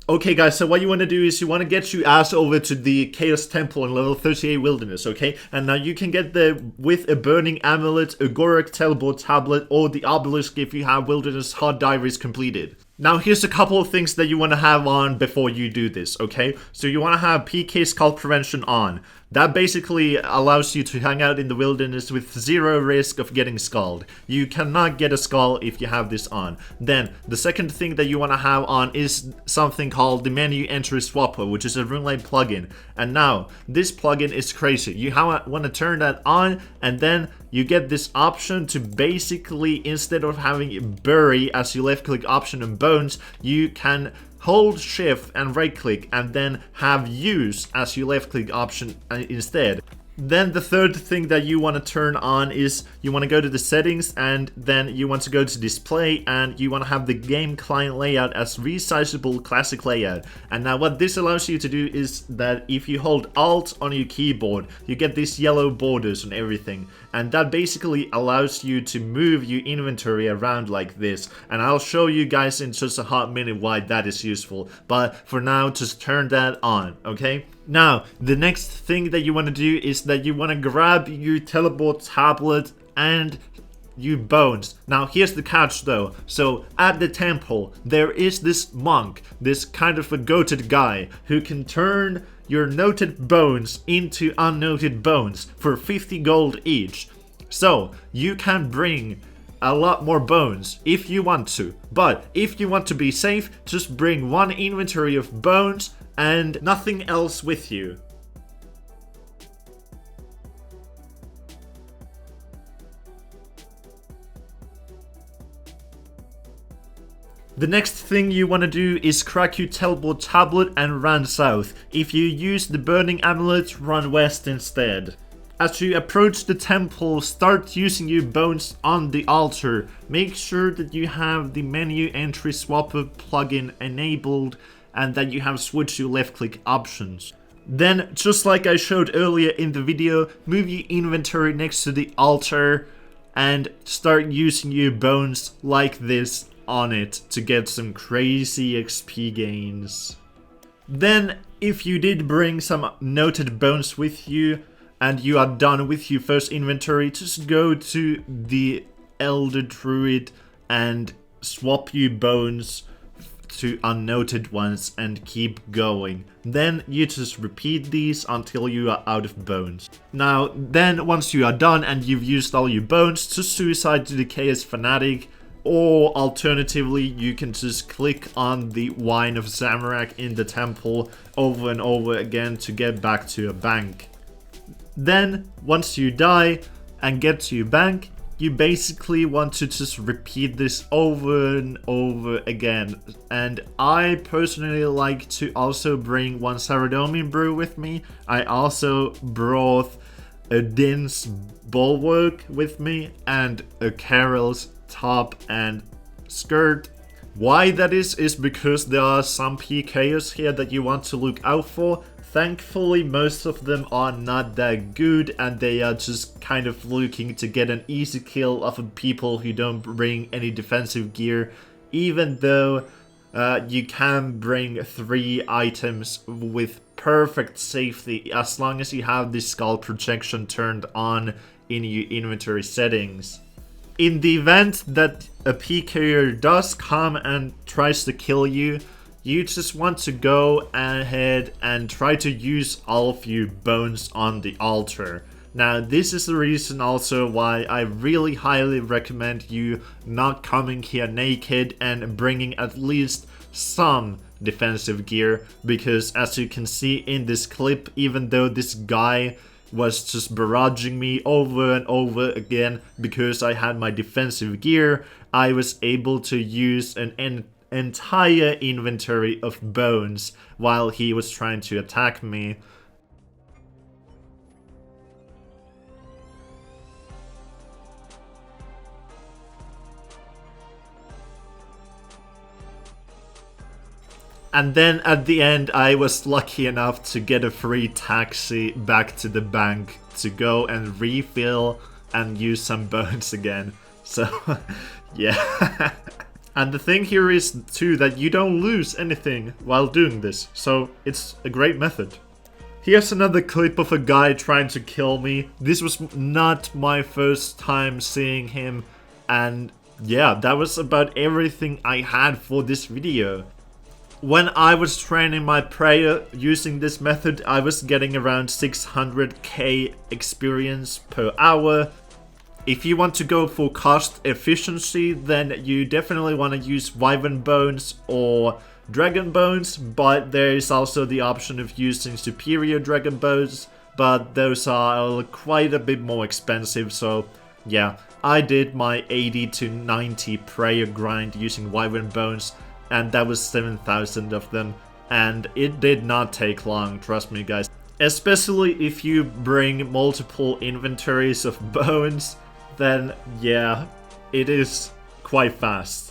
Okay guys, so what you want to do is you want to get your ass over to the Chaos Temple in level 38 Wilderness, okay? And now you can get there with a Burning Amulet, a Gorak Teleport Tablet, or the Obelisk if you have Wilderness Hot Diaries completed. Now here's a couple of things that you want to have on before you do this, okay? So you want to have PK Skull Prevention on. That basically allows you to hang out in the wilderness with zero risk of getting skulled. You cannot get a skull if you have this on. Then, the second thing that you want to have on is something called the Menu Entry Swapper, which is a RuneLite plugin. And now, this plugin is crazy. You want to turn that on, and then you get this option to basically, instead of having bury as your left click option in bones, you can hold shift and right click and then have use as your left click option instead. Then the third thing that you want to turn on is you want to go to the settings, and then you want to go to display, and you want to have the game client layout as resizable classic layout. And now what this allows you to do is that if you hold Alt on your keyboard, you get these yellow borders on everything, and that basically allows you to move your inventory around like this. And I'll show you guys in just a hot minute why that is useful, but for now just turn that on, okay? Now, the next thing that you want to do is that you want to grab your teleport tablet and your bones. Now, here's the catch though. So, at the temple, there is this monk, this kind of a goated guy, who can turn your noted bones into unnoted bones for 50 gold each. So, you can bring a lot more bones if you want to. But, if you want to be safe, just bring one inventory of bones and nothing else with you. The next thing you want to do is crack your teleport tablet and run south. If you use the Burning Amulet, run west instead. As you approach the temple, start using your bones on the altar. Make sure that you have the Menu Entry Swapper plugin enabled and that you have switched your left click options. Then, just like I showed earlier in the video, move your inventory next to the altar and start using your bones like this on it to get some crazy XP gains. Then, if you did bring some noted bones with you and you are done with your first inventory, just go to the Elder Druid and swap your bones to unnoted ones and keep going. Then you just repeat these until you are out of bones. Now, then once you are done and you've used all your bones, just suicide to the Chaos Fanatic, or alternatively you can just click on the Wine of Zamorak in the temple over and over again to get back to a bank. Then, once you die and get to your bank, you basically want to just repeat this over and over again. And I personally like to also bring one Saradomin brew with me. I also brought a Din's Bulwark with me and a Carol's top and skirt. Why that is because there are some PKs here that you want to look out for. Thankfully, most of them are not that good, and they are just kind of looking to get an easy kill off of people who don't bring any defensive gear, even though you can bring 3 items with perfect safety as long as you have the skull projection turned on in your inventory settings. In the event that a PKer does come and tries to kill you, you just want to go ahead and try to use all of your bones on the altar. Now, this is the reason also why I really highly recommend you not coming here naked and bringing at least some defensive gear, because as you can see in this clip, even though this guy was just barraging me over and over again because I had my defensive gear, I was able to use an entire inventory of bones while he was trying to attack me. And then at the end, I was lucky enough to get a free taxi back to the bank to go and refill and use some bones again. So, yeah. And the thing here is too that you don't lose anything while doing this, so it's a great method. Here's another clip of a guy trying to kill me. This was not my first time seeing him, and yeah, that was about everything I had for this video. When I was training my prayer using this method, I was getting around 600k experience per hour. If you want to go for cost efficiency, then you definitely want to use Wyvern Bones or Dragon Bones, but there is also the option of using Superior Dragon Bones, but those are quite a bit more expensive, so yeah. I did my 80 to 90 prayer grind using Wyvern Bones, and that was 7,000 of them, and it did not take long, trust me guys. Especially if you bring multiple inventories of bones, then yeah, it is quite fast.